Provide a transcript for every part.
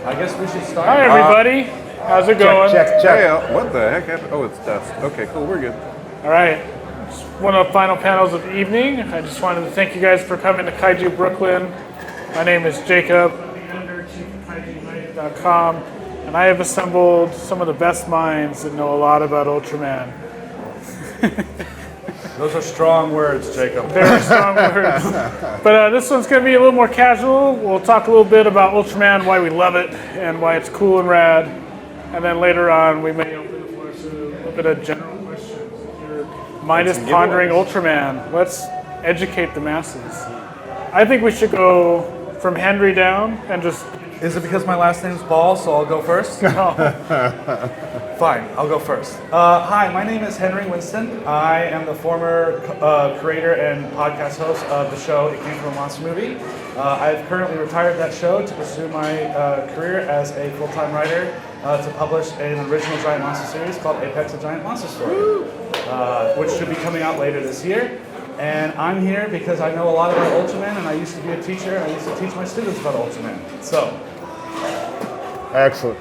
I guess we should start. Hi, everybody. How's it going? Check. Hey, what the heck happened? Oh, it's dust. Okay, cool, we're good. All right. It's one of the final panels of the evening. I just wanted to thank you guys for coming to Kaiju Brooklyn. My name is Jacob. I'm the editor-in-chief of KaijuUnited.com, and I have assembled some of the best minds that know a lot about Ultraman. Those are strong words, Jacob. Very strong words. But this one's going to be a little more casual. We'll talk a little bit about Ultraman, why we love it, and why it's cool and rad. And then later on, we may open the floor to a little bit of general questions. If your mind is pondering Ultraman, let's educate the masses. I think we should go from Henry down and just... Is it because my last name's Ball, so I'll go first? No. Fine, I'll go first. Hi, my name is Henry Winston. I am the former creator and podcast host of the show It Came From a Monster Movie. I've currently retired that show to pursue my career as a full-time writer to publish an original giant monster series called Apex: A Giant Monster Story, which should be coming out later this year. And I'm here because I know a lot about Ultraman, and I used to be a teacher, and I used to teach my students about Ultraman. So. Excellent.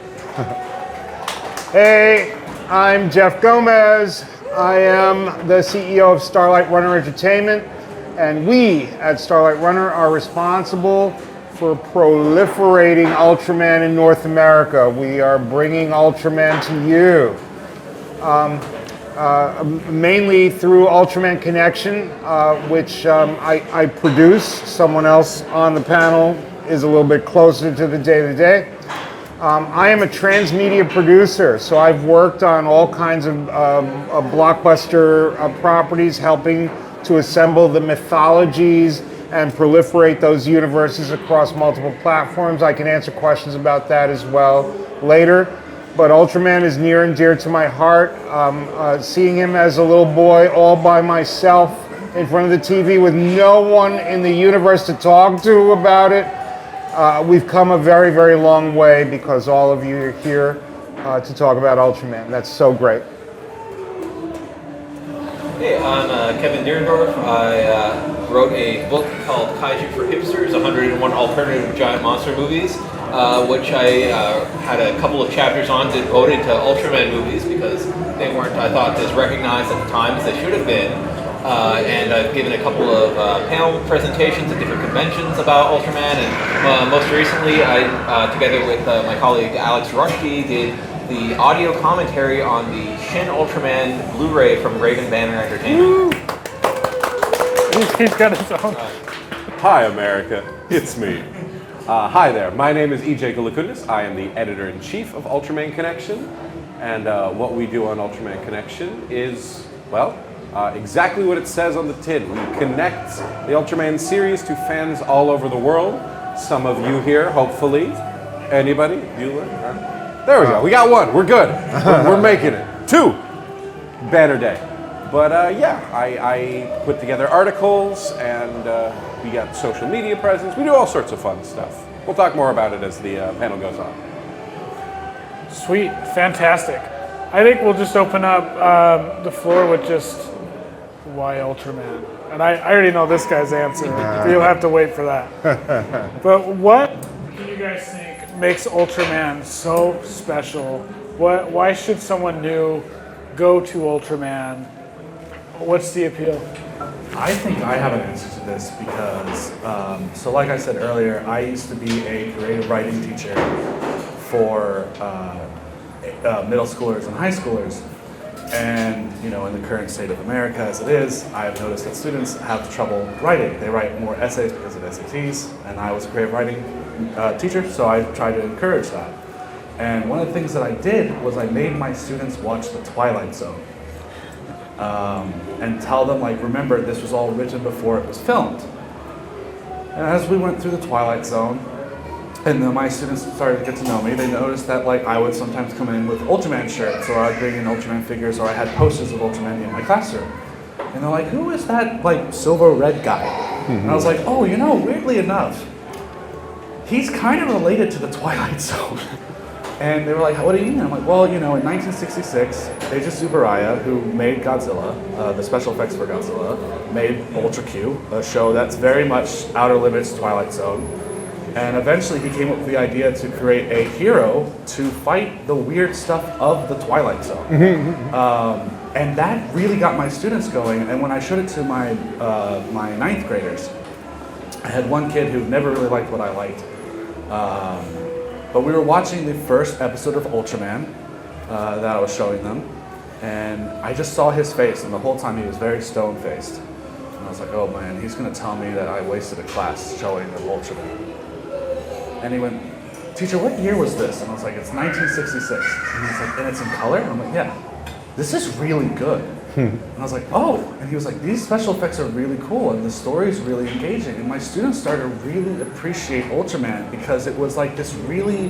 Hey, I'm Jeff Gomez. I am the CEO of Starlight Runner Entertainment, and we at Starlight Runner are responsible for proliferating Ultraman in North America. We are bringing Ultraman to you. Mainly through Ultraman Connection, which I produce. Someone else on the panel is a little bit closer to the day-to-day. I am a transmedia producer, so I've worked on all kinds of blockbuster properties, helping to assemble the mythologies and proliferate those universes across multiple platforms. I can answer questions about that as well later. But Ultraman is near and dear to my heart. Seeing him as a little boy all by myself in front of the TV with no one in the universe to talk to about it, we've come a very, very long way because all of you are here to talk about Ultraman. That's so great. Hey, I'm Kevin Derendorf. I wrote a book called Kaiju for Hipsters, 101 Alternative Giant Monster Movies, which I had a couple of chapters on devoted to Ultraman movies because they weren't, I thought, as recognized at the time as they should have been. And I've given a couple of panel presentations at different conventions about Ultraman, and most recently I, together with my colleague Alex Rushby, did the audio commentary on the Shin Ultraman Blu-ray from Raven Banner Entertainment. He's got his own. Hi, America. It's me. Hi there. My name is EJ Couloucoundis. I am the editor-in-chief of Ultraman Connection. And what we do on Ultraman Connection is, well, exactly what it says on the tin. We connect the Ultraman series to fans all over the world. Some of you here, hopefully. Anybody? Bueller? There we go. We got one. We're good. We're making it. 2. Banner day. But yeah, I put together articles, and we got social media presence. We do all sorts of fun stuff. We'll talk more about it as the panel goes on. Sweet. Fantastic. I think we'll just open up the floor with just why Ultraman. And I already know this guy's answer. You'll have to wait for that. But what do you guys think makes Ultraman so special? Why should someone new go to Ultraman? What's the appeal? I think I have an answer to this because, so like I said earlier, I used to be a creative writing teacher for middle schoolers and high schoolers. And, you know, in the current state of America as it is, I've noticed that students have trouble writing. They write more essays because of SATs, and I was a creative writing teacher, so I tried to encourage that. And one of the things that I did was I made my students watch The Twilight Zone. And tell them, like, remember, this was all written before it was filmed. And as we went through The Twilight Zone, and then my students started to get to know me, they noticed that, like, I would sometimes come in with Ultraman shirts, or I'd bring in Ultraman figures, or I had posters of Ultraman in my classroom. And they're like, who is that, like, silver red guy? And I was like, oh, you know, weirdly enough, he's kind of related to The Twilight Zone. And they were like, what do you mean? I'm like, well, you know, in 1966, Eiji Tsuburaya, who made Godzilla, the special effects for Godzilla, made Ultra Q, a show that's very much Outer Limits Twilight Zone. And eventually he came up with the idea to create a hero to fight the weird stuff of the Twilight Zone. And that really got my students going. And when I showed it to my ninth graders, I had one kid who never really liked what I liked. But we were watching the first episode of Ultraman that I was showing them. And I just saw his face, and the whole time he was very stone-faced. And I was like, oh man, he's gonna tell me that I wasted a class showing him Ultraman. And he went, teacher, what year was this? And I was like, it's 1966. And he's like, and it's in color? And I'm like, yeah, this is really good. And I was like, oh. And he was like, these special effects are really cool, and the story is really engaging. And my students started to really appreciate Ultraman because it was like this really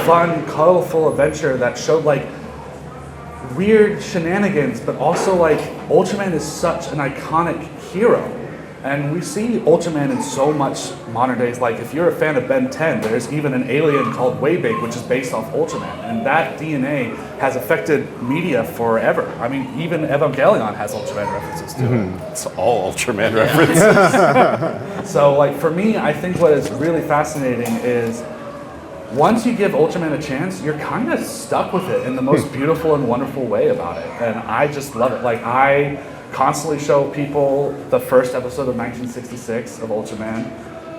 fun, colorful adventure that showed like weird shenanigans, but also like Ultraman is such an iconic hero. And we see Ultraman in so much modern days. Like if you're a fan of Ben 10, there's even an alien called Waybig, which is based off Ultraman. And that DNA has affected media forever. I mean, even Evangelion has Ultraman references to it. It's all Ultraman references. So like for me, I think what is really fascinating is once you give Ultraman a chance, you're kind of stuck with it in the most beautiful and wonderful way about it. And I just love it. Like I constantly show people the first episode of 1966 of Ultraman,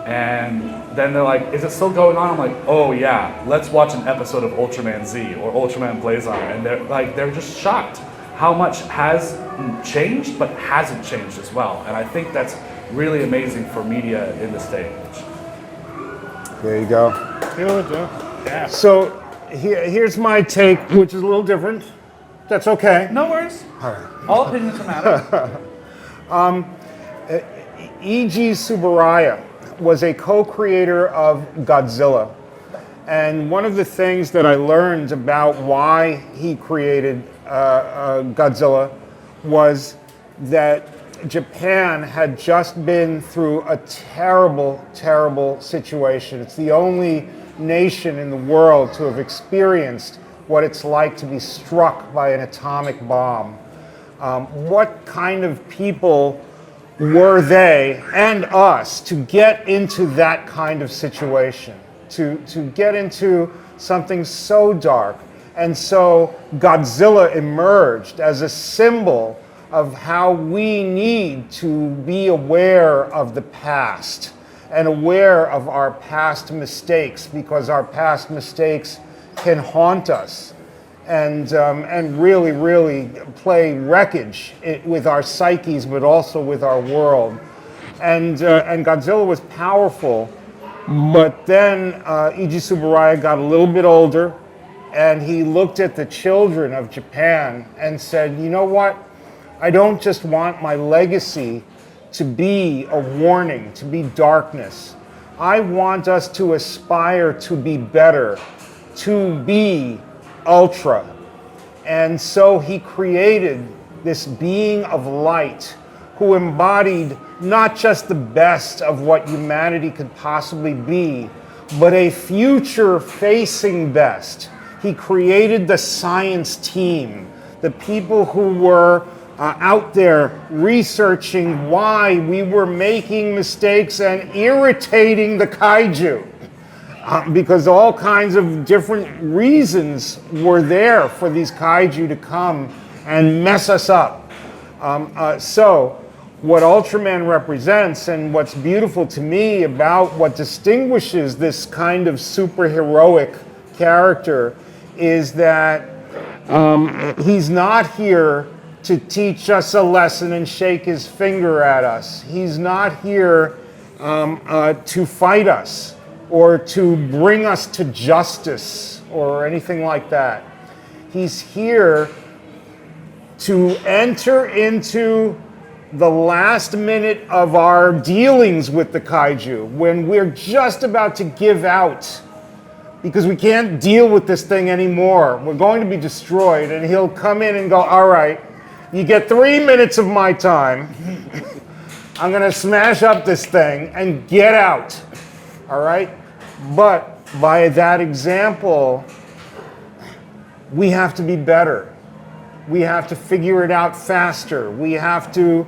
and then they're like, is it still going on? I'm like, oh yeah, let's watch an episode of Ultraman Z or Ultraman Blazar. And they're just shocked how much has changed but hasn't changed as well. And I think that's really amazing for media in this day and age. There you go. Feel it, Joe. Yeah. So here's my take, which is a little different. That's okay. No worries. All right. All opinions matter. E.G. Tsuburaya was a co-creator of Godzilla. And one of the things that I learned about why he created Godzilla was that Japan had just been through a terrible, terrible situation. It's the only nation in the world to have experienced what it's like to be struck by an atomic bomb. What kind of people were they and us to get into that kind of situation, to get into something so dark? And so Godzilla emerged as a symbol of how we need to be aware of the past and aware of our past mistakes, because our past mistakes can haunt us and really, really play wreckage with our psyches, but also with our world. And Godzilla was powerful, but then E.G. Tsuburaya got a little bit older, and he looked at the children of Japan and said, you know what? I don't just want my legacy to be a warning, to be darkness. I want us to aspire to be better, to be ultra. And so he created this being of light who embodied not just the best of what humanity could possibly be, but a future-facing best. He created the science team, the people who were out there researching why we were making mistakes and irritating the kaiju. Because all kinds of different reasons were there for these kaiju to come and mess us up. So what Ultraman represents, and what's beautiful to me about what distinguishes this kind of superheroic character, is that he's not here to teach us a lesson and shake his finger at us. He's not here to fight us or to bring us to justice or anything like that. He's here to enter into the last minute of our dealings with the kaiju, when we're just about to give out because we can't deal with this thing anymore. We're going to be destroyed. And he'll come in and go, all right, you get 3 minutes of my time. I'm going to smash up this thing and get out. All right? But by that example, we have to be better. We have to figure it out faster. We have to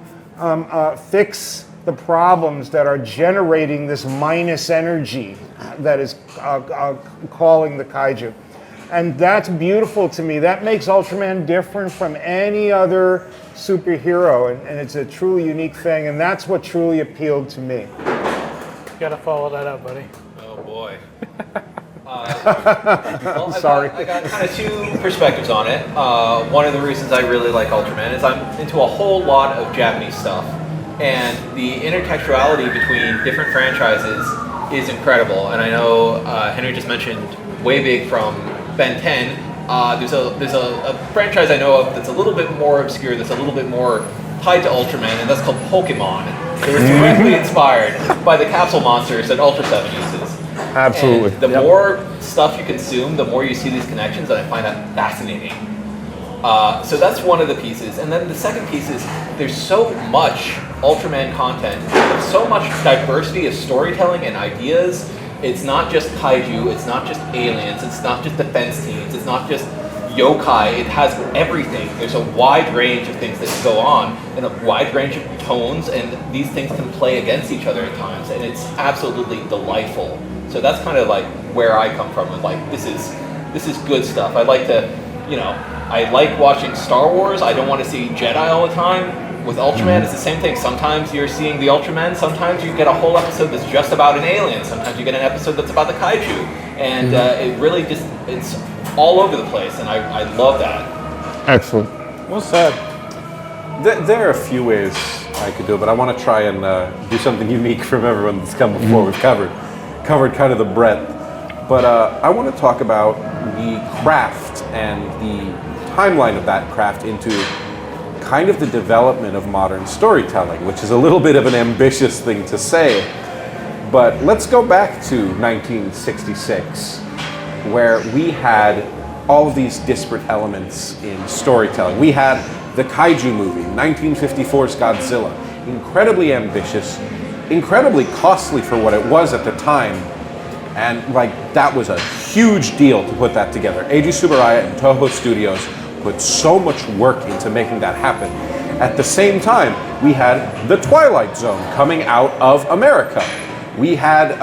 fix the problems that are generating this minus energy that is calling the kaiju. And that's beautiful to me. That makes Ultraman different from any other superhero, and it's a truly unique thing, and that's what truly appealed to me. You gotta follow that up, buddy. Oh boy. Well, Sorry. I got kind of two perspectives on it. One of the reasons I really like Ultraman is I'm into a whole lot of Japanese stuff, and the intertextuality between different franchises is incredible. And I know Henry just mentioned way big from Ben 10. There's a franchise I know of that's a little bit more obscure, that's a little bit more tied to Ultraman, and that's called Pokemon. It was directly inspired by the capsule monsters that Ultra 7 uses. Absolutely. And the more stuff you consume, the more you see these connections, and I find that fascinating. So that's one of the pieces. And then the second piece is there's so much Ultraman content, there's so much diversity of storytelling and ideas. It's not just kaiju, it's not just aliens, it's not just defense teams, it's not just yokai, it has everything. There's a wide range of things that can go on and a wide range of tones, and these things can play against each other at times, and it's absolutely delightful. So that's kind of like where I come from, and like this is good stuff. I like to, I like watching Star Wars. I don't want to see Jedi all the time. With Ultraman, it's the same thing. Sometimes you're seeing the Ultraman, sometimes you get a whole episode that's just about an alien, sometimes you get an episode that's about the kaiju, and it really it's all over the place, and I love that. Excellent. Well said. There are a few ways I could do it, but I want to try and do something unique from everyone that's come before. We've covered kind of the breadth, but I want to talk about the craft and the timeline of that craft into kind of the development of modern storytelling, which is a little bit of an ambitious thing to say. But let's go back to 1966, where we had all of these disparate elements in storytelling. We had the Kaiju movie, 1954's Godzilla, incredibly ambitious, incredibly costly for what it was at the time, and that was a huge deal to put that together. Eiji Tsuburaya and Toho Studios put so much work into making that happen. At the same time, we had The Twilight Zone coming out of America. We had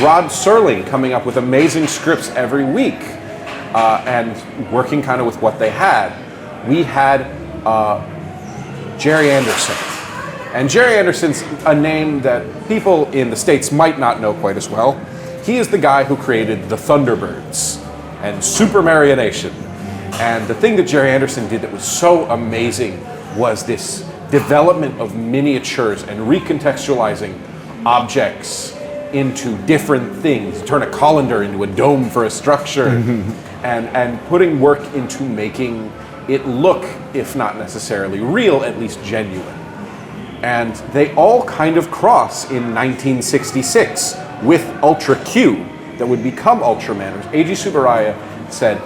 Rod Serling coming up with amazing scripts every week and working kind of with what they had. We had Jerry Anderson. And Jerry Anderson's a name that people in the States might not know quite as well. He is the guy who created the Thunderbirds and Super Marionation. And the thing that Jerry Anderson did that was so amazing was this development of miniatures and recontextualizing objects into different things. Turn a colander into a dome for a structure, and putting work into making it look, if not necessarily real, at least genuine. And they all kind of cross in 1966 with Ultra Q that would become Ultraman. Eiji Tsuburaya said,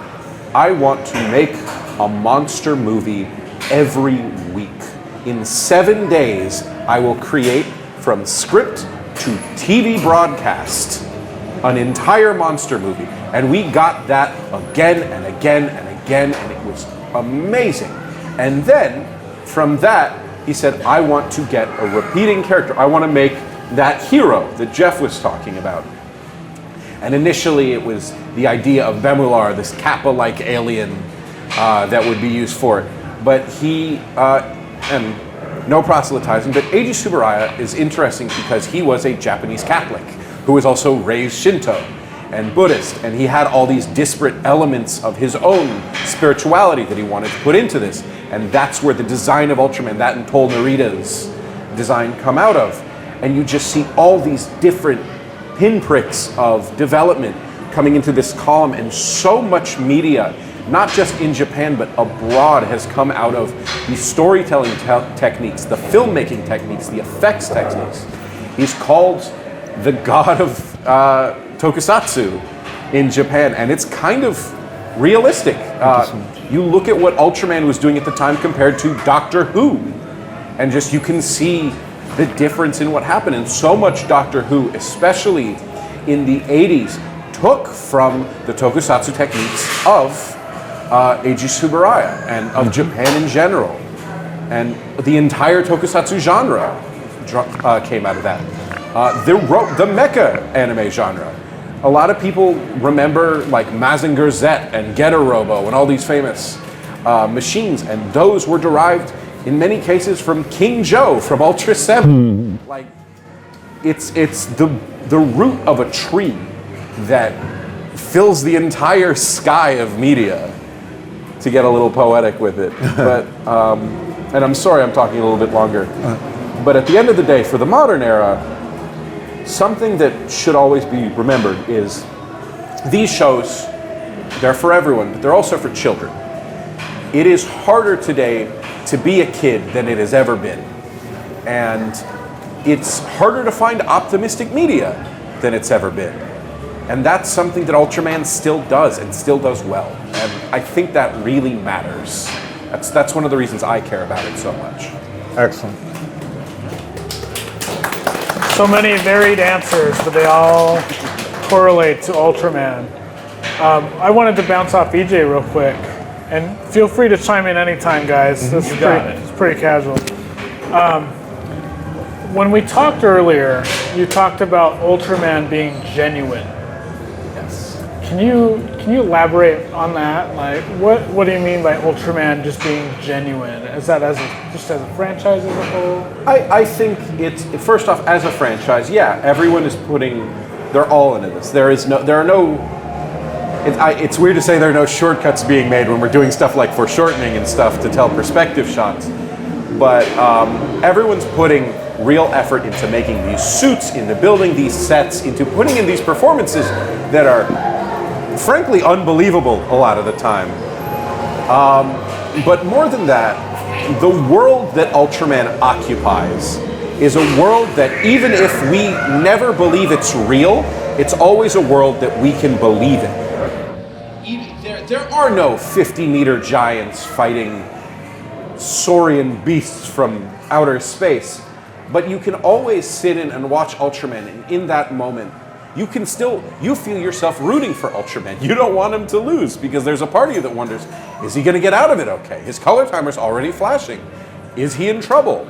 I want to make a monster movie every week. In 7 days, I will create from script to TV broadcast an entire monster movie. And we got that again and again and again, and it was amazing. And then from that, he said, I want to get a repeating character. I want to make that hero that Jeff was talking about. And initially it was the idea of Bemular, this Kappa-like alien that would be used for it. But and no proselytizing, but Eiji Tsuburaya is interesting because he was a Japanese Catholic who was also raised Shinto and Buddhist, and he had all these disparate elements of his own spirituality that he wanted to put into this. And that's where the design of Ultraman, that and Tol Narita's design come out of. And you just see all these different pinpricks of development coming into this column, and so much media, not just in Japan but abroad, has come out of these storytelling techniques, the filmmaking techniques, the effects techniques. He's called the god of tokusatsu in Japan, and it's kind of realistic. You look at what Ultraman was doing at the time compared to Doctor Who, and just you can see the difference in what happened. And so much Doctor Who, especially in the 80s, took from the tokusatsu techniques of Eiji Tsuburaya and of Japan in general. And the entire tokusatsu genre came out of that. The mecha anime genre. A lot of people remember like Mazinger Z and Getter Robo and all these famous machines, and those were derived in many cases from King Joe from Ultra 7. Like, it's the root of a tree that fills the entire sky of media, to get a little poetic with it. But, and I'm sorry I'm talking a little bit longer, but at the end of the day, for the modern era, something that should always be remembered is these shows, they're for everyone, but they're also for children. It is harder today to be a kid than it has ever been. And it's harder to find optimistic media than it's ever been. And that's something that Ultraman still does, and still does well. And I think that really matters. That's one of the reasons I care about it so much. Excellent. So many varied answers, but they all correlate to Ultraman. I wanted to bounce off EJ real quick, and feel free to chime in anytime, guys. This is it's pretty casual. When we talked earlier, you talked about Ultraman being genuine. Yes. Can you elaborate on that? Like, what do you mean by Ultraman just being genuine? Is that just as a franchise as a whole? I think it's, first off, as a franchise, yeah, everyone is they're all into this. It's weird to say there are no shortcuts being made when we're doing stuff like foreshortening and stuff to tell perspective shots. But everyone's putting real effort into making these suits, into building these sets, into putting in these performances that are frankly unbelievable a lot of the time. But more than that, the world that Ultraman occupies is a world that even if we never believe it's real, it's always a world that we can believe in. There are no 50-meter giants fighting saurian beasts from outer space, but you can always sit in and watch Ultraman, and in that moment, you feel yourself rooting for Ultraman. You don't want him to lose, because there's a part of you that wonders, is he going to get out of it okay? His color timer's already flashing. Is he in trouble?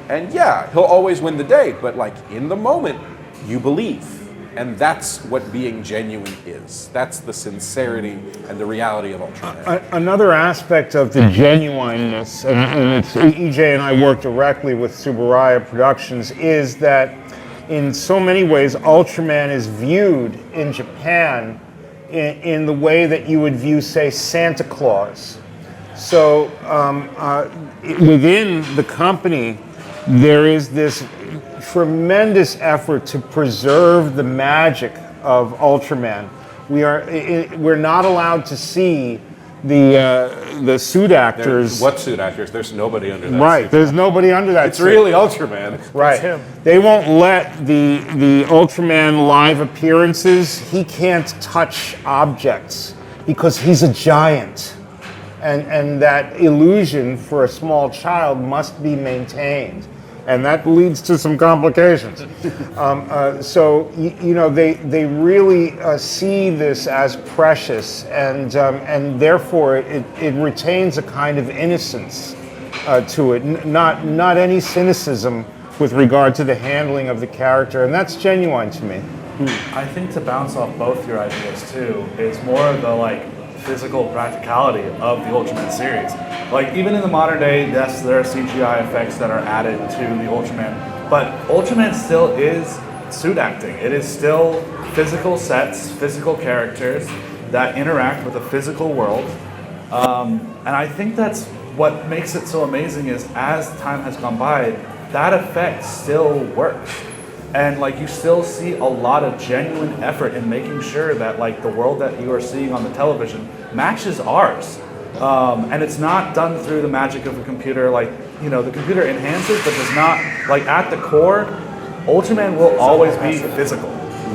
And yeah, he'll always win the day, but like in the moment, you believe. And that's what being genuine is. That's the sincerity and the reality of Ultraman. Another aspect of the genuineness, and it's, EJ and I work directly with Subaraya Productions, is that in so many ways, Ultraman is viewed in Japan in the way that you would view, say, Santa Claus. So within the company, there is this tremendous effort to preserve the magic of Ultraman. We're not allowed to see the suit actors. What suit actors? There's nobody under that Right, suit. there's nobody under that It's suit. really Ultraman. Right. him. They won't let the Ultraman live appearances, he can't touch objects because he's a giant. And that illusion for a small child must be maintained. And that leads to some complications. So they really see this as precious, and therefore it retains a kind of innocence to it, not any cynicism with regard to the handling of the character, and that's genuine to me. I think to bounce off both your ideas too, it's more of the physical practicality of the Ultraman series. Like even in the modern day, yes, there are CGI effects that are added to the Ultraman, but Ultraman still is suit acting. It is still physical sets, physical characters that interact with a physical world. And I think that's what makes it so amazing is as time has gone by, that effect still works. And you still see a lot of genuine effort in making sure that the world that you are seeing on the television matches ours. And it's not done through the magic of a computer. The computer enhances, but does not, at the core, Ultraman will always be physical.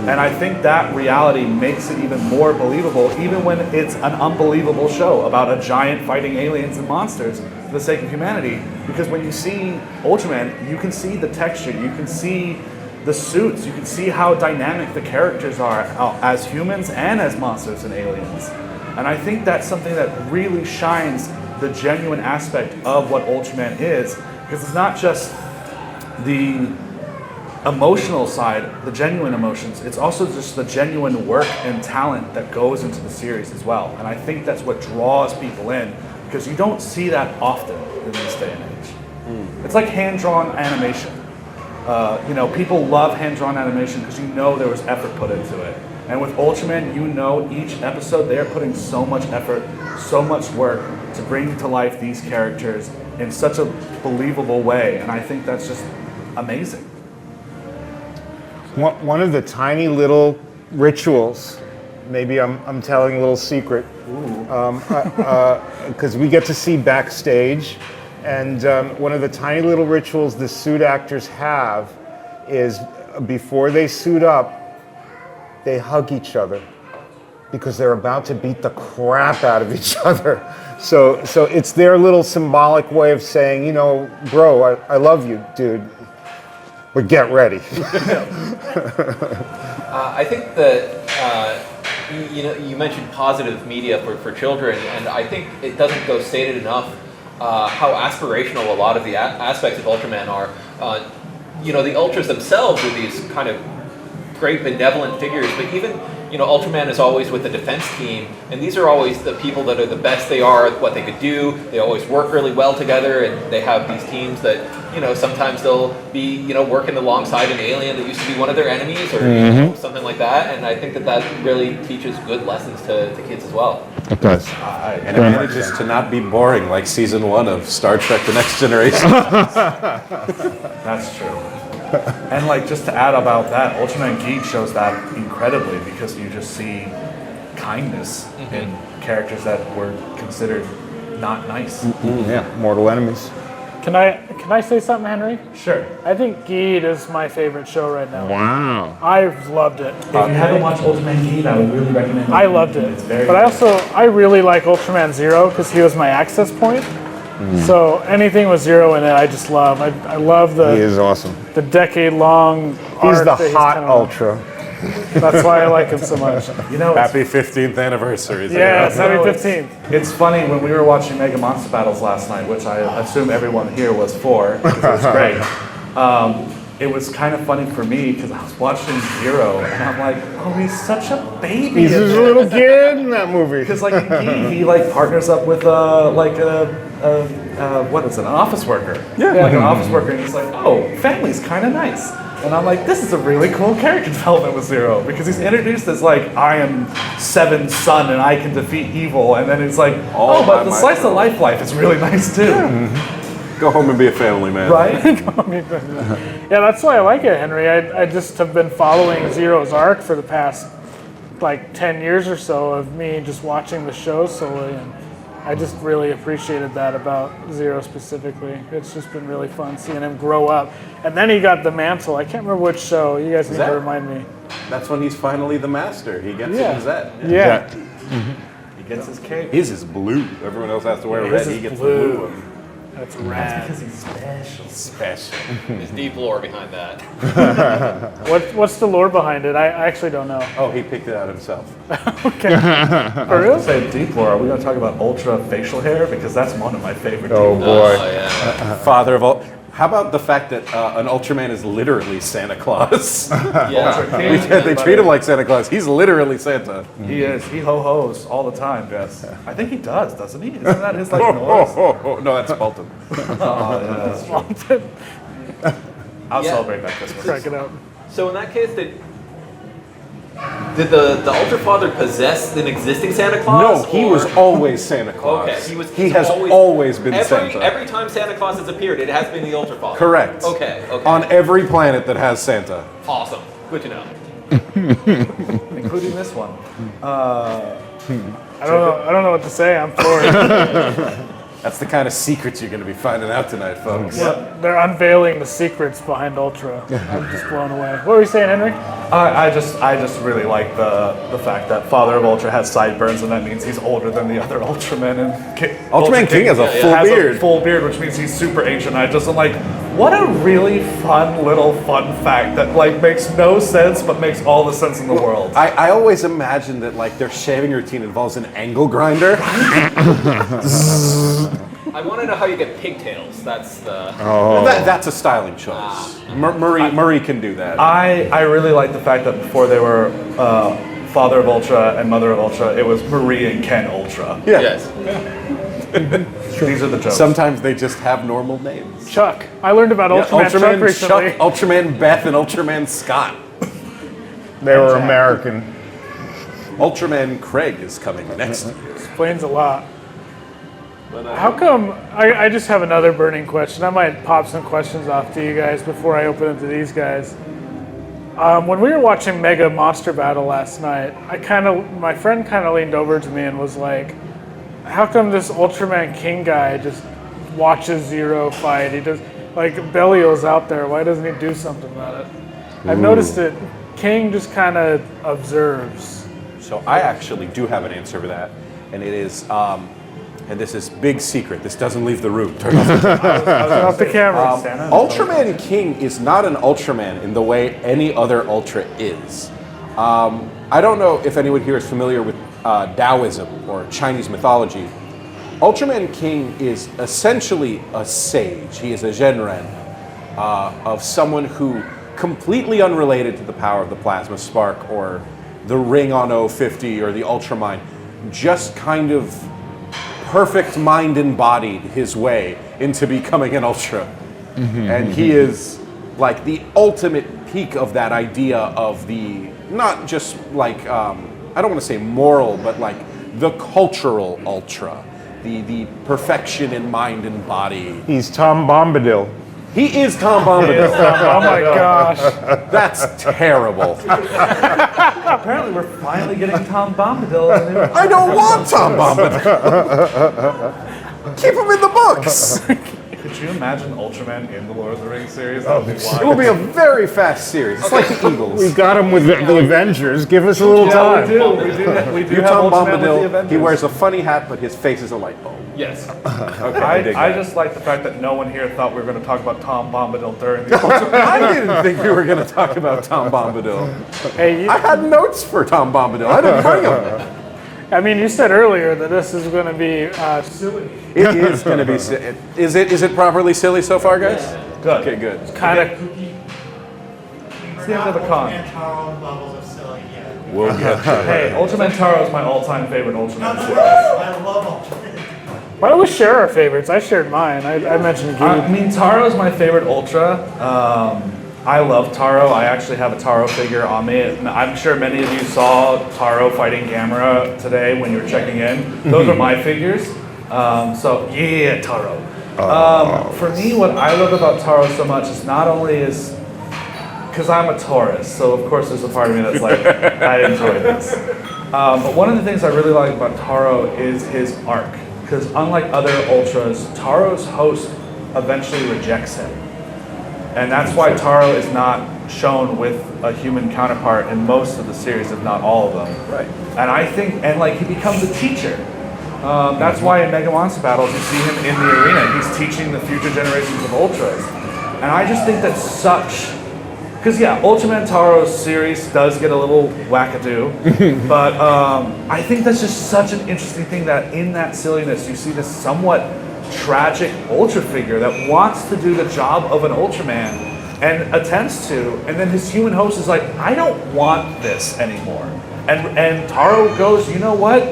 And I think that reality makes it even more believable, even when it's an unbelievable show about a giant fighting aliens and monsters for the sake of humanity. Because when you see Ultraman, you can see the texture, you can see the suits, you can see how dynamic the characters are as humans and as monsters and aliens. And I think that's something that really shines the genuine aspect of what Ultraman is, because it's not just the emotional side, the genuine emotions, it's also just the genuine work and talent that goes into the series as well. And I think that's what draws people in, because you don't see that often in this day and age. It's like hand-drawn animation. People love hand-drawn animation because you know there was effort put into it. And with Ultraman, you know each episode they are putting so much effort, so much work to bring to life these characters in such a believable way. And I think that's just amazing. One of the tiny little rituals, maybe I'm telling a little secret, because we get to see backstage, and one of the tiny little rituals the suit actors have is before they suit up, they hug each other because they're about to beat the crap out of each other. So it's their little symbolic way of saying, bro, I love you, dude. But get ready. I think that you mentioned positive media for children, and I think it doesn't go stated enough how aspirational a lot of the aspects of Ultraman are. The Ultras themselves are these kind of great benevolent figures, but even Ultraman is always with the defense team, and these are always the people that are the best they are at what they could do. They always work really well together, and they have these teams that sometimes they'll be working alongside an alien that used to be one of their enemies or something like that. And I think that really teaches good lessons to kids as well. It does. And it manages to not be boring like season 1 of Star Trek: The Next Generation. That's true. And just to add about that, Ultraman Geek shows that incredibly, because you just see kindness in characters that were considered not nice. Yeah, mortal enemies. Can I say something, Henry? Sure. I think Geed is my favorite show right now. Wow. I've loved it. If you haven't watched Ultraman Geek, I would really recommend it. I loved it. It's very but good. I really like Ultraman Zero because he was my access point. So anything with Zero in it, I just love. I love He is awesome. the decade-long He's arc the that hot kinda- Ultra. That's why I like him so much. Happy 15th anniversary. Yes, happy it's- 15th. It's funny, when we were watching Mega Monster Battles last night, which I assume everyone here was for, because it was great. It was kind of funny for me because I was watching Zero, and I'm like, oh, he's such a baby. He's just a little kid in that movie. Because in Geek, he partners up with what is it, an office worker. Yeah. Like an office worker, and he's like, oh, family's kind of nice. And I'm like, this is a really cool character development with Zero, because he's introduced as I am Seven's son and I can defeat evil, and then it's like, All but by the myself. slice of life is really nice too, Go home and be a family man. right? Yeah, that's why I like it, Henry. I just have been following Zero's arc for the past 10 years or so of me just watching the show solely, and I just really appreciated that about Zero specifically. It's just been really fun seeing him grow up. And then he got the mantle. I can't remember which show. You guys need that- to remind me. That's when he's finally the master. He gets Yeah. it as that. Yeah. He gets his cape. His is blue. Everyone else has to wear Yeah, red. his He is gets blue. the blue one. That's rad. Because he's special. Special. There's deep lore behind that. What's the lore behind it? I actually don't know. Oh, he picked it out himself. For real? Say deep lore. Are we going to talk about ultra facial hair? Because that's one of my favorite. Oh deep boy. Oh, yeah. Father of all. How about the fact that an Ultraman is literally Santa Claus? Yeah. They treat him like Santa Claus. He's literally Santa. He is. He ho-hos all the time. Yes. I think he does, doesn't he? Isn't that his noise? No, that's Spalton. Oh, yeah, that's true. I'll Yeah. celebrate that Christmas. Crack it up. So in that case, did the Ultra Father possess an existing Santa No, Claus? he or- was always Santa Claus. Okay, He has always been Santa. Every time Santa Claus has appeared, it has been the Ultra Father. Correct. Okay. On every planet that has Santa. Awesome. Good to know. Including this one. I don't know what to say. I'm floored. That's the kind of secrets you're going to be finding out tonight, folks. They're unveiling the secrets behind Ultra. I'm just blown away. What were you saying, Henry? I just really like the fact that Father of Ultra has sideburns, and that means he's older than the other Ultramen. And Ultraman King has a full has beard. a full beard, which means he's super ancient. I'm like, what a really fun fact that makes no sense but makes all the sense in the world. I always imagine that their shaving routine involves an angle grinder. I I want to know how you get pigtails. That's the. Oh. That's a styling choice. Murray can do that. I really like the fact that before they were Father of Ultra and Mother of Ultra, it was Marie and Ken Ultra. Yeah. Yes. These are the jokes. Sometimes they just have normal names. Chuck. I learned about Ultraman Chuck recently. Chuck, Ultraman Beth, and Ultraman Scott. They were American. Ultraman Craig is coming next. Explains a lot. How come, I just have another burning question. I might pop some questions off to you guys before I open it to these guys. When we were watching Mega Monster Battle last night, my friend kind of leaned over to me and was like, how come this Ultraman King guy just watches Zero fight? He does, like, Belial's out there. Why doesn't he do something about it? I've noticed that King just kind of observes. So I actually do have an answer for that, and it is, and this is big secret. This doesn't leave the room. Turn off Off the camera. Ultraman King is not an Ultraman in the way any other Ultra is. I don't know if anyone here is familiar with Taoism or Chinese mythology. Ultraman King is essentially a sage. He is a Genren of someone who, completely unrelated to the power of the plasma spark or the ring on O50 or the Ultramind, just kind of perfect mind embodied his way into becoming an Ultra. And he is like the ultimate peak of that idea of the, not just like, I don't want to say moral, but like the cultural Ultra. The perfection in mind and body. He's Tom Bombadil. He is Tom Bombadil. Oh my gosh. That's terrible. Apparently, we're finally getting Tom Bombadil. I don't want Tom Bombadil. Keep him in the books. Could you imagine Ultraman in the Lord of the Rings series? That would be It will be a very fast series. It's like the Eagles. We got him with the Avengers. Give us a little Yeah, time. we do You have Tom Ultraman with the Bombadil. Avengers. He wears a funny hat, but his face is a light bulb. Yes. Okay, I dig I that. just like the fact that no one here thought we were going to talk about Tom Bombadil during the Ultraman. I didn't think we were going to talk about Tom Bombadil. Hey, I had notes for Tom Bombadil. I didn't bring them. I mean, you said earlier that this is going to be silly. It is going to be. Is it properly silly so far, guys? Good. Okay, good. Kind of. It's the end of the con. levels of silly yet. We'll get to it. Hey, Ultraman Taro is my all-time favorite Ultraman series. I love Ultraman. Why don't we share our favorites? I shared mine. I mentioned Gabe. I mean, Taro is my favorite Ultra. I love Taro. I actually have a Taro figure on me. I'm sure many of you saw Taro fighting Gamera today when you were checking in. Those are my figures. So yeah, Taro. For me, what I love about Taro so much is not only is because I'm a Taurus, so of course there's a part of me that's like, I enjoy this. But one of the things I really like about Taro is his arc. Because unlike other Ultras, Taro's host eventually rejects him. And that's why Taro is not shown with a human counterpart in most of the series, if not all of them. Right. And I think, and like he becomes a teacher. That's why in Mega Monster Battles you see him in the arena. He's teaching the future generations of Ultras. And I just think that's such, because yeah, Ultraman Taro's series does get a little wackadoo, but I think that's just such an interesting thing that in that silliness you see this somewhat tragic Ultra figure that wants to do the job of an Ultraman and attempts to, and then his human host is like, I don't want this anymore. And Taro goes, you know what?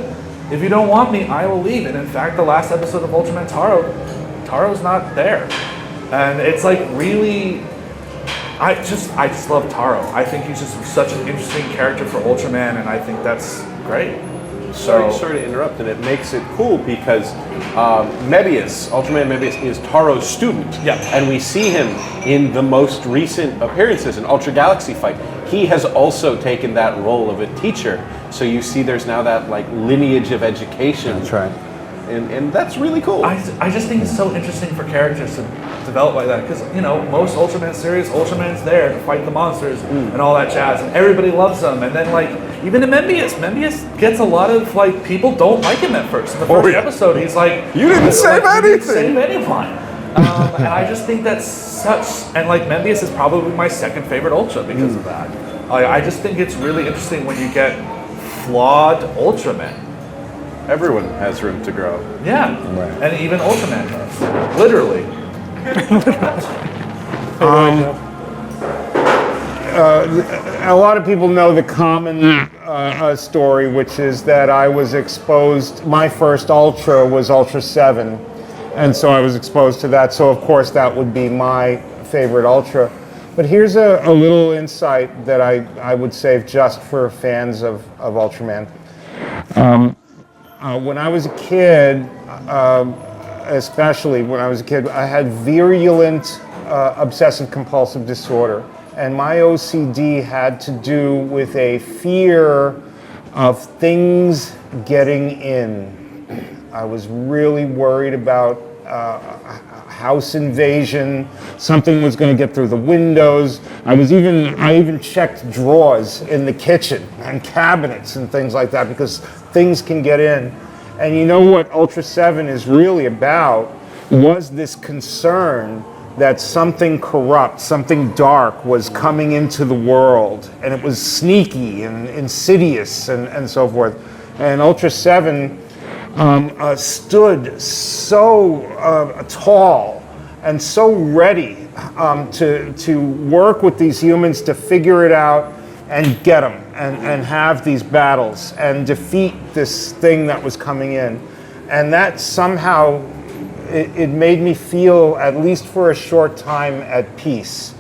If you don't want me, I will leave. And in fact, the last episode of Ultraman Taro's not there. And it's like really, I just love Taro. I think he's just such an interesting character for Ultraman, and I think that's great. Sorry to interrupt, and it makes it cool because Mebius, Ultraman Mebius, is Taro's student. Yeah. And we see him in the most recent appearances in Ultra Galaxy Fight. He has also taken that role of a teacher. So you see there's now that like lineage of education. That's right. And that's really cool. I just think it's so interesting for characters to develop like that, because you know most Ultraman series, Ultraman's there to fight the monsters and all that jazz, and everybody loves them. And then like even in Mebius gets a lot of like people don't like him at first. In the first episode, he's like, You didn't save You didn't anything." save anyone. And I just think that's such, and like Mebius is probably my second favorite Ultra because of that. I just think it's really interesting when you get flawed Ultramen. Everyone has room to grow. Yeah, Right. and even Ultraman does, literally. A lot of people know the common story, which is that I was exposed, my first Ultra was Ultra 7, and so I was exposed to that, so of course that would be my favorite Ultra. But here's a little insight that I would save just for fans of Ultraman. When I was a kid, especially when I was a kid, I had virulent obsessive compulsive disorder. And my OCD had to do with a fear of things getting in. I was really worried about house invasion. Something was going to get through the windows. I even checked drawers in the kitchen and cabinets and things like that because things can get in. And you know what Ultra 7 is really about was this concern that something corrupt, something dark was coming into the world, and it was sneaky and insidious and so forth. And Ultra 7 stood so tall and so ready to work with these humans to figure it out and get them and have these battles and defeat this thing that was coming in. And that somehow, it made me feel, at least for a short time, at peace.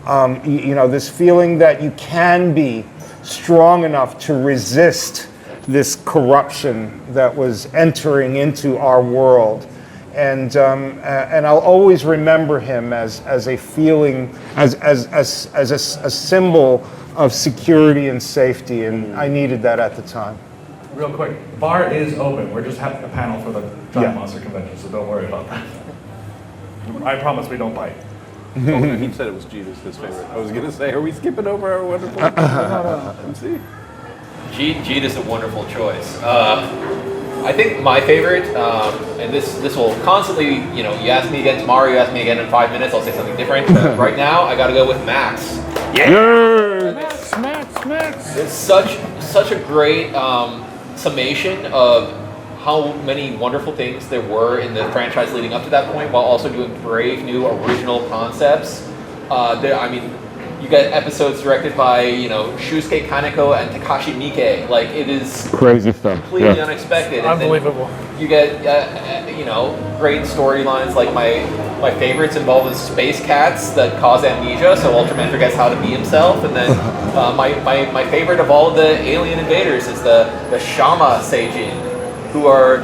This feeling that you can be strong enough to resist this corruption that was entering into our world. And I'll always remember him as a feeling, as a symbol of security and safety, and I needed that at the time. Real quick, bar is open. We're just having a panel for the Giant Yeah. Monster Convention, so don't worry about that. I promise we don't bite. Oh, he said it was Jesus, his favorite. I was going to say, are we skipping over our wonderful MC? Jeet is a wonderful choice. I think my favorite, and this will constantly, you ask me again tomorrow, you ask me again in 5 minutes, I'll say something different. But right now, I got to go with Max. Max. It's such a great summation of how many wonderful things there were in the franchise leading up to that point, while also doing brave new original concepts. You get episodes directed by Shusuke Kaneko and Takashi Miike. Like, it is Crazy stuff. completely unexpected. And then Unbelievable. you get great storylines. Like my favorites involve the space cats that cause amnesia, so Ultraman forgets how to be himself. And then my favorite of all of the alien invaders is the Shama Seijin, who are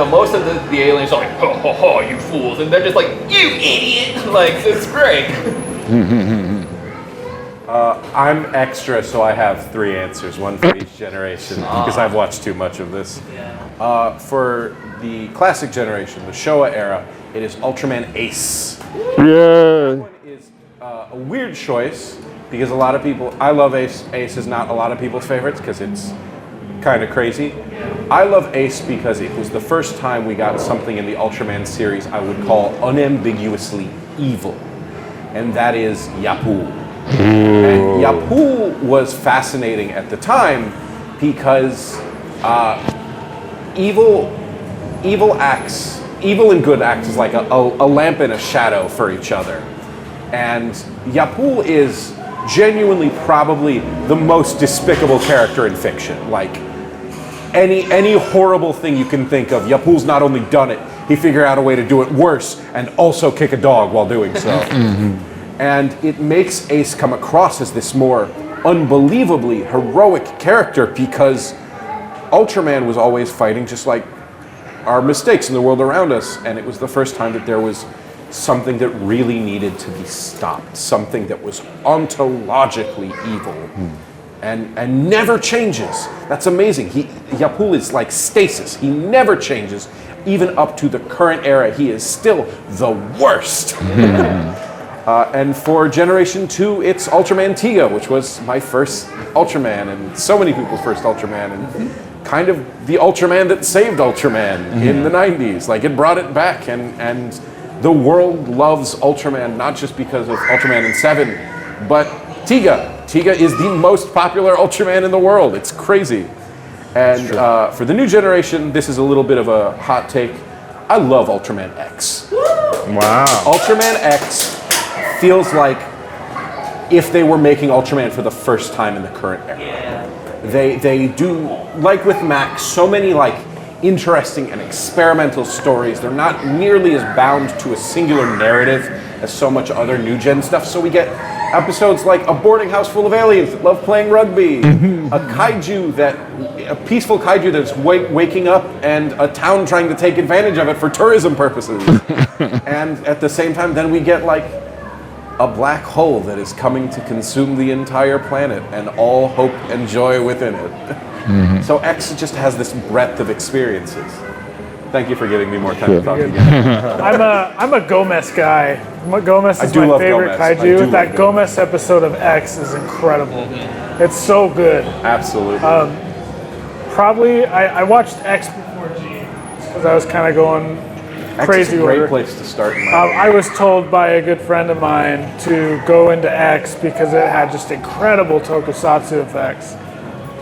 most of the aliens are like, ho ho ho, you fools, and they're just like, you idiot. Like, it's great. I'm extra, so I have 3 answers, one for each generation, because I've watched too much of this. For the classic generation, the Showa era, it is Ultraman Ace. Yeah. One is a weird choice, because a lot of people, I love Ace. Ace is not a lot of people's favorites, because it's kind of crazy. I love Ace because it was the first time we got something in the Ultraman series I would call unambiguously evil, and that is Yapul. And Yapul was fascinating at the time because evil and good acts is like a lamp and a shadow for each other. And Yapul is genuinely probably the most despicable character in fiction. Like, any horrible thing you can think of, Yapul's not only done it, he figured out a way to do it worse and also kick a dog while doing so. And it makes Ace come across as this more unbelievably heroic character because Ultraman was always fighting just like our mistakes in the world around us, and it was the first time that there was something that really needed to be stopped, something that was ontologically evil and never changes. That's amazing. Yapul is like stasis. He never changes. Even up to the current era, he is still the worst. And for Generation 2, it's Ultraman Tiga, which was my first Ultraman, and so many people's first Ultraman, and kind of the Ultraman that saved Ultraman in the 90s. Like, it brought it back, and the world loves Ultraman, not just because of Ultraman in 7, but Tiga. Tiga is the most popular Ultraman in the world. It's crazy. And for the new generation, this is a little bit of a hot take. I love Ultraman X. Wow. Ultraman X feels like if they were making Ultraman for the first time in the current era. They do, like with Max, so many like interesting and experimental stories. They're not nearly as bound to a singular narrative as so much other new gen stuff. So we get episodes like a boarding house full of aliens that love playing rugby, a peaceful kaiju that's waking up, and a town trying to take advantage of it for tourism purposes. And at the same time, then we get like a black hole that is coming to consume the entire planet and all hope and joy within it. So X just has this breadth of experiences. Thank you for giving me more time to talk again. I'm a Gomez guy. Gomez is do my love favorite Gomez. I do kaiju. love That Gomez episode of X is incredible. It's so good. Absolutely. Probably, I watched X before G because I was kind of going X crazy is a great order. place to start. In my I was told by a good friend of mine to go into X because it had just incredible tokusatsu effects.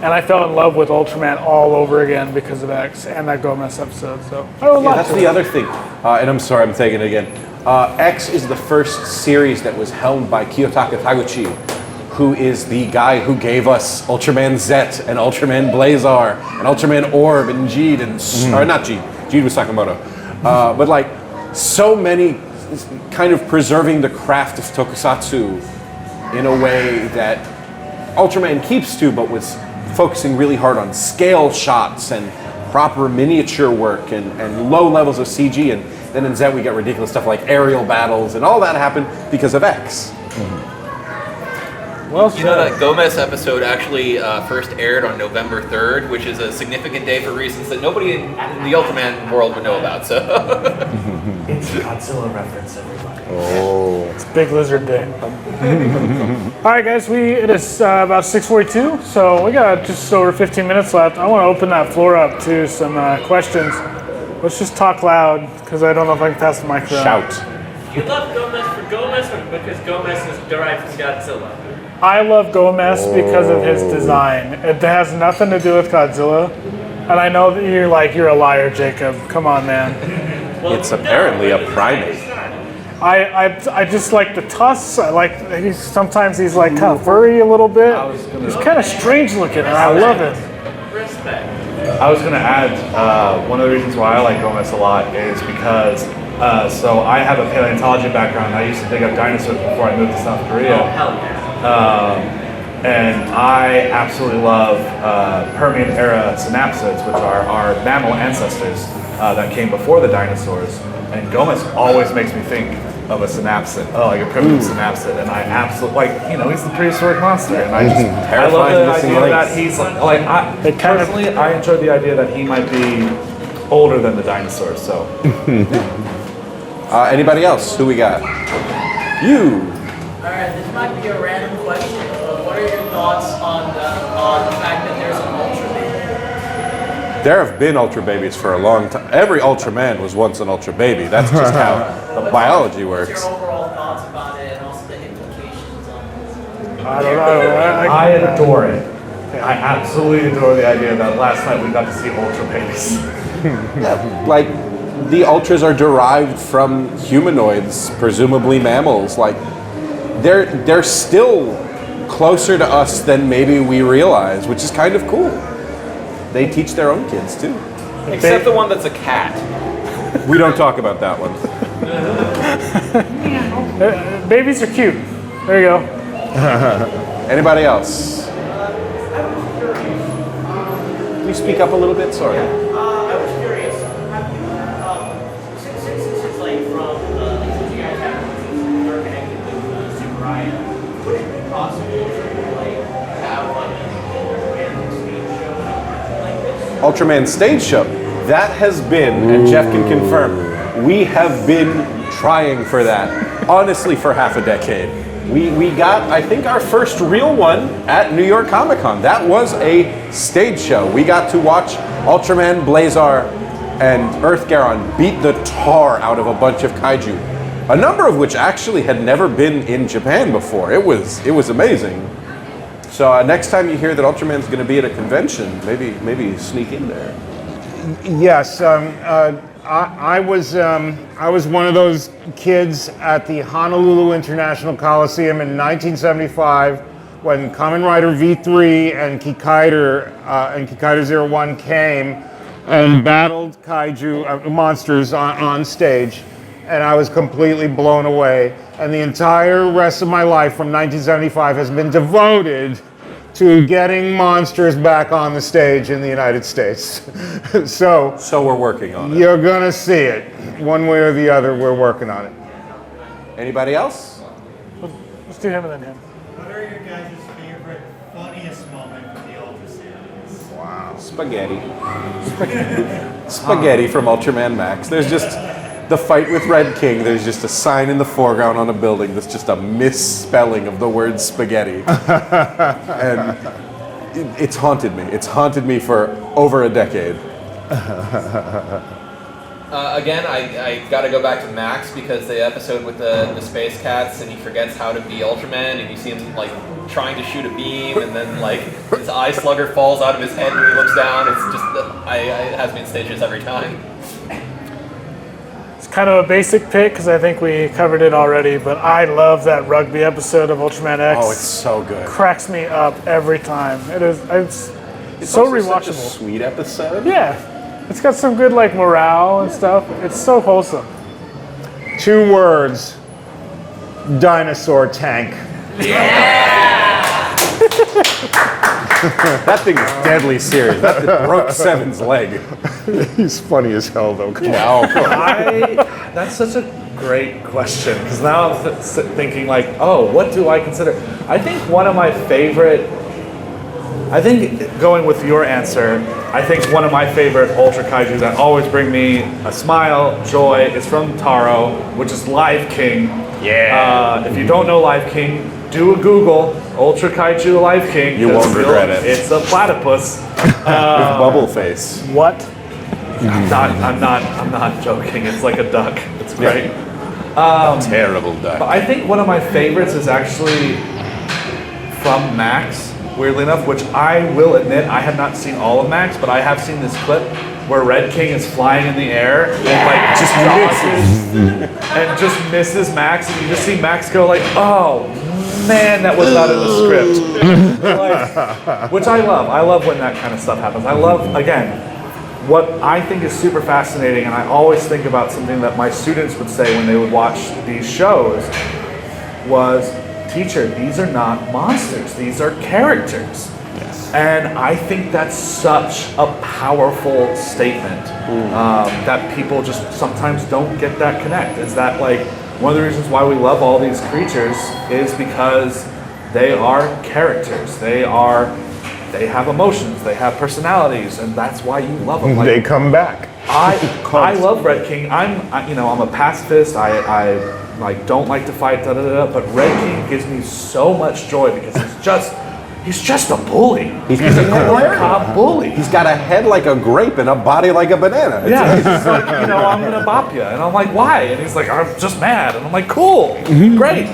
And I fell in love with Ultraman all over again because of X and that Gomez episode. So I would Yeah, love that's to. the other thing. And I'm sorry, I'm taking it again. X is the first series that was helmed by Kiyotaka Taguchi, who is the guy who gave us Ultraman Z and Ultraman Blazar and Ultraman Orb and Jeed and or not Jeed. Jeed was Sakamoto. But like so many kind of preserving the craft of tokusatsu in a way that Ultraman keeps to, but was focusing really hard on scale shots and proper miniature work and low levels of CG. And then in Z we get ridiculous stuff like aerial battles, and all that happened because of X. Well, You know that Gomez episode actually first aired on November 3rd, which is a significant day for reasons that nobody in the Ultraman world would know about. So It's a Godzilla reference, everybody. It's Big Lizard Day. All right, guys, it is about 6:42, so we got just over 15 minutes left. I want to open that floor up to some questions. Let's just talk loud, because I don't know if I can pass the mic around. Shout. You love Gomez for Gomez or because Gomez is derived from Godzilla? I love Gomez because of his design. It has nothing to do with Godzilla. And I know that you're a liar, Jacob. Come on, man. Well, It's apparently a primate. I just like the tusks. I like sometimes he's like kind of furry a little bit. He's kind of strange looking, and I love it. Respect. I was going to add one of the reasons why I like Gomez a lot is because so I have a paleontology background. I used to dig up dinosaurs before I moved to South Korea. Oh, hell yeah. And I absolutely love Permian era synapsids, which are our mammal ancestors that came before the dinosaurs. And Gomez always makes me think of a synapsid, like a primitive synapsid. And I absolutely, he's the prehistoric monster. And I love the idea that he's personally, I enjoyed the idea that he might be older than the dinosaurs, so. Anybody else? Who we got? You. Alright, this might be a random question, but what are your thoughts on the fact that there's an Ultraman? There have been Ultra Babies for a long time. Every Ultraman was once an Ultra Baby. That's just how the biology What's works. your overall thoughts about it and also the implications on it? I don't know. I adore it. I absolutely adore the idea that last night we got to see Ultra Babies. Like, the Ultras are derived from humanoids, presumably mammals. Like, they're still closer to us than maybe we realize, which is kind of cool. They teach their own kids too. except the one that's a cat. We don't talk about that one. Babies are cute. There you go. Anybody else? Can you speak up a little bit? Sorry. I was curious, have you, since it's like from, since you guys are connected with Super Ryan, would it be possible to like have like an Ultraman stage show like this? Ultraman stage show. That has been, and Jeff can confirm, we have been trying for that, honestly, for half a decade. We got, I think, our first real one at New York Comic Con. That was a stage show. We got to watch Ultraman, Blazar, and Earth Garon beat the tar out of a bunch of kaiju, a number of which actually had never been in Japan before. It was amazing. So next time you hear that Ultraman's going to be at a convention, maybe sneak in there. Yes, I was one of those kids at the Honolulu International Coliseum in 1975 when Kamen Rider V3 and Kikaider 01 came and battled kaiju monsters on stage, and I was completely blown away. And the entire rest of my life from 1975 has been devoted to getting monsters back on the stage in the United States. So we're working on it. You're gonna see it. One way or the other, we're working on it. Anybody else? Let's do him and then him. What are your guys' favorite, funniest moment from the Ultra series? Wow. Spaghetti. Spaghetti from Ultraman Max. There's just the fight with Red King. There's just a sign in the foreground on a building that's just a misspelling of the word spaghetti. And it's haunted me. It's haunted me for over a decade. Again, I got to go back to Max because the episode with the space cats and he forgets how to be Ultraman and you see him like trying to shoot a beam and then like his eye slugger falls out of his head when he looks down. It's just it has me in stitches every time. It's kind of a basic pick because I think we covered it already, but I love that rugby episode of Ultraman X. Oh, it's so good. Cracks me up every time. It's so also rewatchable. Such a sweet episode. Yeah. It's got some good like morale and stuff. It's so wholesome. 2 words: dinosaur tank. That thing is deadly serious. That broke Seven's leg. He's funny as hell, though. Come on. Wow. That's such a great question because now I'm thinking like, oh, what do I consider? I think one of my favorite. I think going with your answer, I think one of my favorite Ultra Kaiju that always bring me a smile, joy, is from Taro, which is Live King. Yeah. If you don't know Live King, do a Google Ultra Kaiju Live King. You won't regret it. It's a platypus. With bubble face. What? I'm not joking. It's like a duck. It's great. Terrible duck. But I think one of my favorites is actually from Max. Weirdly enough, which I will admit, I have not seen all of Max, but I have seen this clip where Red King is flying in the air and like just misses and just misses Max, and you just see Max go like, "Oh man, that was not in the script." Like, which I love. I love when that kind of stuff happens. I love, again, what I think is super fascinating, and I always think about something that my students would say when they would watch these shows was, teacher, these are not monsters, these are characters. Yes. And I think that's such a powerful statement that people just sometimes don't get that connect. Is that like one of the reasons why we love all these creatures is because they are characters. They have emotions, they have personalities, and that's why you love them. Like, They come back. I love Red King. I'm a pacifist. I like don't like to fight, but Red King gives me so much joy because he's just a bully. He's a cop bully. He's got a head like a grape and a body like a banana. Yeah, he's just like, I'm gonna bop you, and I'm like, why? And he's like, I'm just mad, and I'm like, cool, great.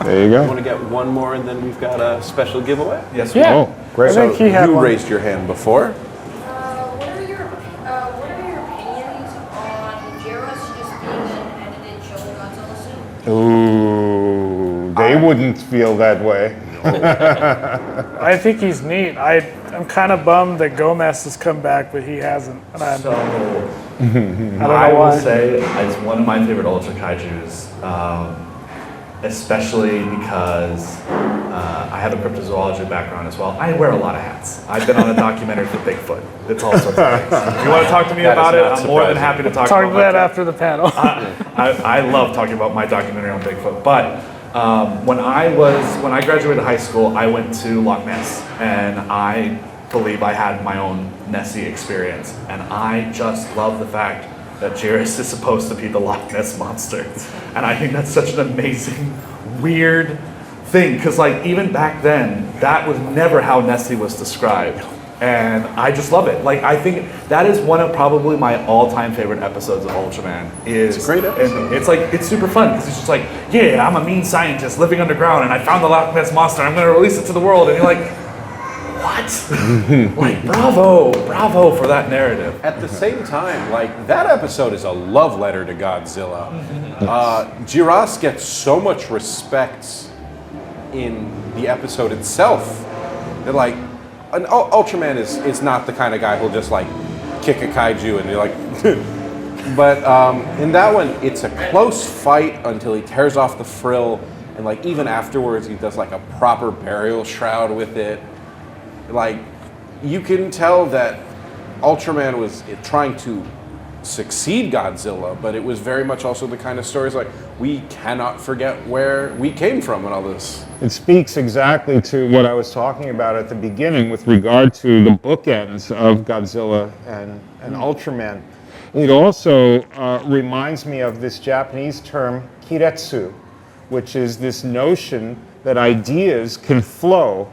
There you go. You want to get one more, and then we've got a special giveaway. Yes. Yeah. Oh, great. I think he had You one. raised your hand before. What are your opinions on Gyros just being an edited Shogun Godzilla suit? Ooh, they wouldn't feel that way. I think he's neat. I'm kind of bummed that Gomez has come back, but he hasn't. And I So don't know I why. will say it's one of my favorite Ultra Kaijus, especially because I have a cryptozoology background as well. I wear a lot of hats. I've been on a documentary for Bigfoot. It's all sorts of things. If you want to talk to me That about is it, not I'm more than surprising. happy to talk Talk about about that my after the panel. I love talking about my documentary on Bigfoot. But when I graduated high school, I went to Loch Ness, and I believe I had my own Nessie experience. And I just love the fact that Jiris is supposed to be the Loch Ness monster. And I think that's such an amazing, weird thing. Because like even back then, that was never how Nessie was described. And I just love it. Like, I think that is one of probably my all-time favorite episodes of Ultraman. It's a great episode. And it's like, it's super fun because it's just like, yeah, I'm a mean scientist living underground and I found the Loch Ness Monster. I'm going to release it to the world. And you're like, what? Like, bravo for that narrative. At the same time, like, that episode is a love letter to Godzilla. Jiras gets so much respect in the episode itself that, like, Ultraman is not the kind of guy who'll just, like, kick a kaiju and you're like, but in that one, it's a close fight until he tears off the frill, and, like, even afterwards, he does, like, a proper burial shroud with it. Like, you can tell that Ultraman was trying to succeed Godzilla, but it was very much also the kind of stories like, we cannot forget where we came from and all this. It speaks exactly to what I was talking about at the beginning with regard to the bookends of Godzilla and Ultraman. It also reminds me of this Japanese term, kiretsu, which is this notion that ideas can flow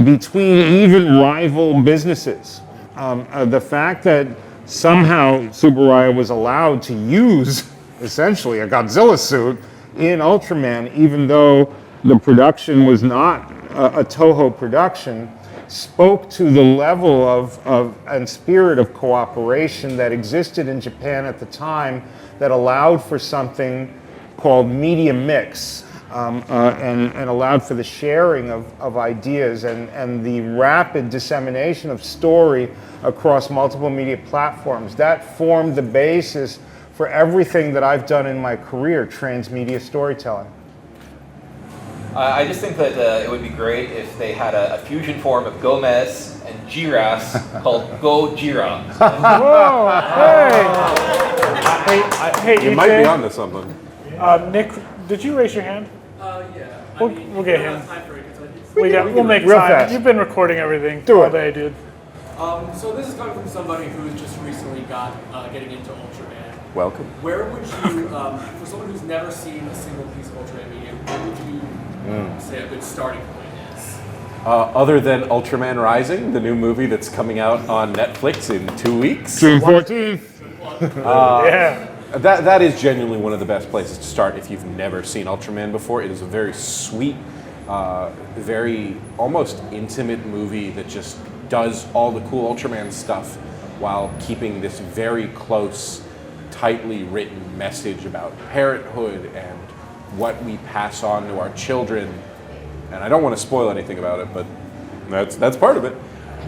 between even rival businesses. The fact that somehow Tsuburaya was allowed to use essentially a Godzilla suit in Ultraman, even though the production was not a Toho production, spoke to the level of and spirit of cooperation that existed in Japan at the time that allowed for something called media mix. And allowed for the sharing of ideas and the rapid dissemination of story across multiple media platforms. That formed the basis for everything that I've done in my career, transmedia storytelling. I just think that it would be great if they had a fusion form of Gomez and Jiras called Gojira. Whoa! Hey, You EJ, might be onto something. Nick, did you raise your hand? Yeah. We'll get him. Time for it, 'cause We'll make real time. fast. You've been recording everything Do all it. day, dude. So this is coming from somebody who's just recently getting into Ultraman. Welcome. Where would you, for someone who's never seen a single piece of Ultraman media, where would you say a good starting point is? Other than Ultraman Rising, the new movie that's coming out on Netflix in 2 weeks. June 14th. Yeah. That is genuinely one of the best places to start if you've never seen Ultraman before. It is a very sweet, very almost intimate movie that just does all the cool Ultraman stuff while keeping this very close, tightly written message about parenthood and what we pass on to our children. And I don't want to spoil anything about it, but that's part of it.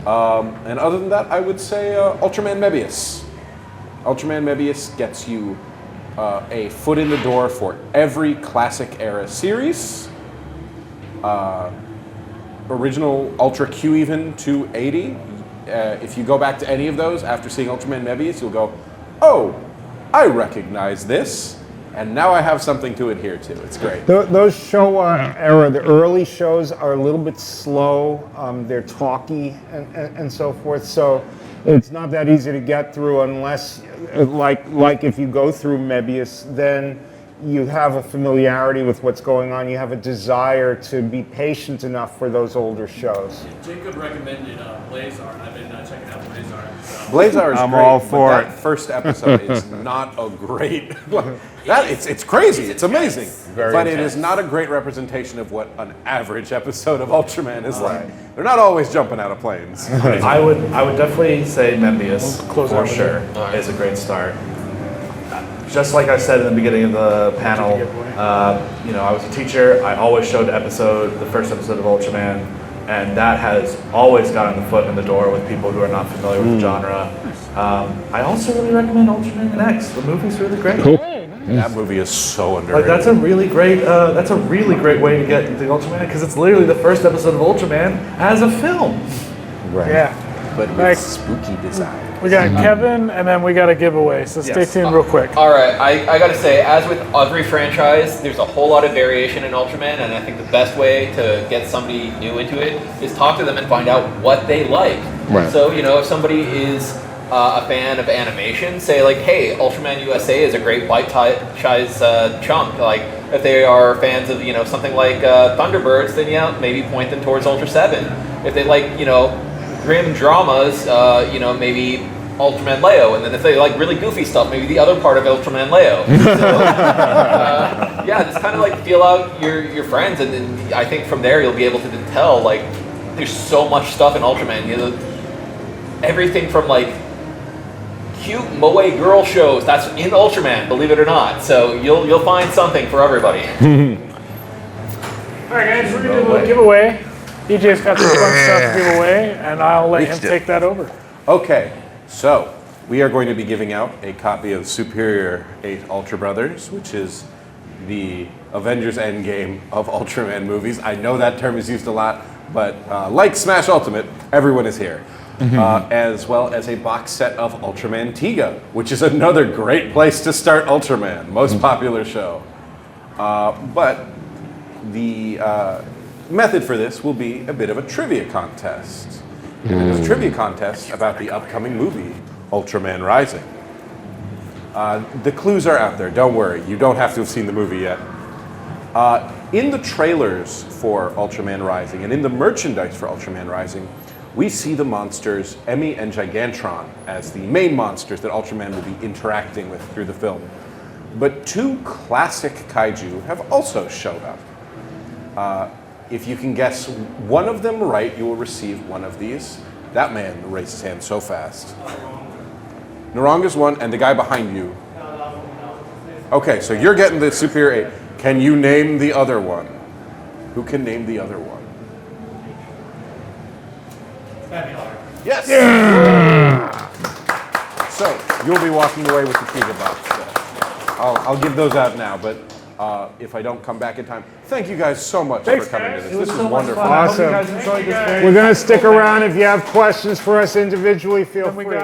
And other than that, I would say Ultraman Mebius. Ultraman Mebius gets you a foot in the door for every classic era series. Original Ultra Q even to 80. If you go back to any of those after seeing Ultraman Mebius, you'll go, oh, I recognize this. And now I have something to adhere to. It's great. Those Showa era, the early shows are a little bit slow. They're talky and so forth. So it's not that easy to get through unless, like if you go through Mebius, then you have a familiarity with what's going on. You have a desire to be patient enough for those older shows. Jacob recommended Blazar, and I've been checking out Blazar. Blazar is I'm great, all for but it. that first episode is not a great. It's crazy. It's amazing, but it is not a great representation of what an average episode of Ultraman is like. They're not always jumping out of planes. I would definitely say Mebius Close for out with sure is a great start. Just like I said in the beginning of the panel, I was a teacher. I always showed the first episode of Ultraman, and that has always gotten the foot in the door with people who are not familiar with the genre. I also really recommend Ultraman X. The movie's really great. Cool. That movie is so Like underrated. that's a really great way to get into Ultraman because it's literally the first episode of Ultraman as a film. Right. Yeah. but with Nice. spooky design. We got Kevin, and then we got a giveaway. So stay Yes. tuned real quick. All right, I gotta say, as with every franchise, there's a whole lot of variation in Ultraman, and I think the best way to get somebody new into it is talk to them and find out what they like. Right. So, if somebody is a fan of animation, say like, hey, Ultraman USA is a great bite-sized chunk. Like, if they are fans of, something like Thunderbirds, then maybe point them towards Ultra 7. If they like, grim dramas, you know, maybe Ultraman Leo, and then if they like really goofy stuff, maybe the other part of Ultraman Leo. So, yeah, just kind of like feel out your friends, and then I think from there you'll be able to tell like there's so much stuff in Ultraman. You know, everything from like cute moe girl shows that's in Ultraman, believe it or not. So you'll find something for everybody. All right, guys, we're gonna do a giveaway. DJ's got some fun stuff to give away, and I'll let him take that over. Okay, so we are going to be giving out a copy of Superior 8 Ultra Brothers, which is the Avengers Endgame of Ultraman movies. I know that term is used a lot, but like Smash Ultimate, everyone is here. As well as a box set of Ultraman Tiga, which is another great place to start Ultraman, most popular show. But the method for this will be a bit of a trivia contest. It is a trivia contest about the upcoming movie, Ultraman Rising. The clues are out there, don't worry, you don't have to have seen the movie yet. In the trailers for Ultraman Rising and in the merchandise for Ultraman Rising, we see the monsters Emmy and Gigantron as the main monsters that Ultraman will be interacting with through the film. But two classic kaiju have also showed up. If you can guess one of them right, you will receive one of these. That man raised his hand so fast. Naranga's one, and the guy behind you. Okay, so you're getting the Superior 8. Can you name the other one? Who can name the other one? Yes! Yeah. So, you'll be walking away with the Tiga box. I'll give those out now, but if I don't come back in time, thank you guys so much for coming to this. This was wonderful. Awesome. We're going to stick around. If you have questions for us individually, feel free.